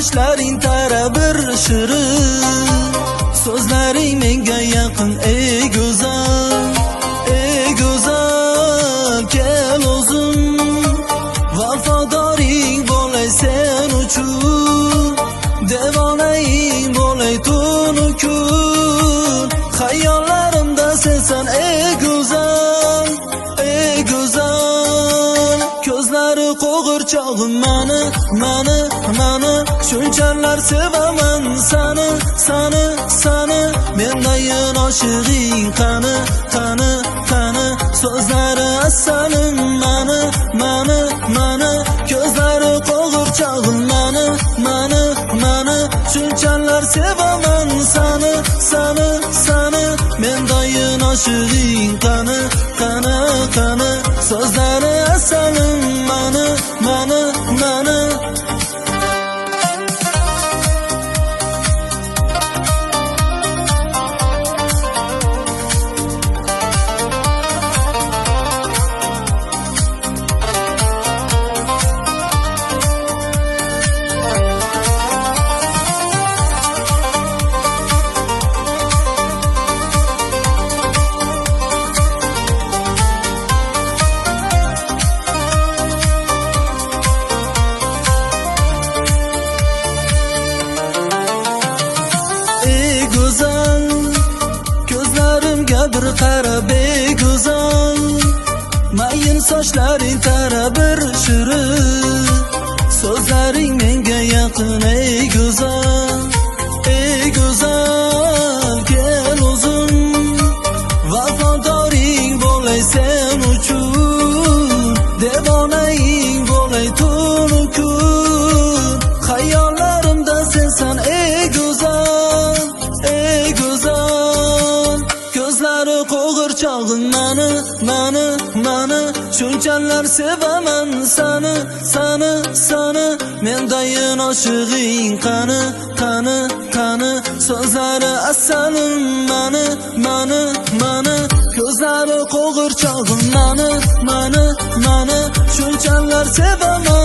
sochlaring tarabir shirin, so'zlaring menga yaqin ey go'zal, kel o'zim vafodoring bo'lay sen uchun, devonaing bo'lay tunu kun, xayollarimda sensan ey go'zal, ko'zlari qo'g'irchog'im mani shunchalar sevaman sani, mendayin oshig'ing qani, so'zlari asalim mani, ko'zlari qo'g'irchog'im mani, shunchalar sevaman sani, mendayin oshig'ing qani, so'zlari asalim mani. Ko'zlarimga bir qarab ey go'zal, mayin sochlaring tarabir shirin, so'zlaring menga yaqin ey go'zal, kel o'zim vafodoring bo'lay sen uchun, devonaing bo'lay tunu kun, xayollarimda sensan ey go'zal, ko'zlari qo'g'irchog'im mani, shunchalar sevaman sani, mendayin oshig'ing qani, so'zlari asalim mani, ko'zlari qo'g'irchog'im mani, shunchalar sevaman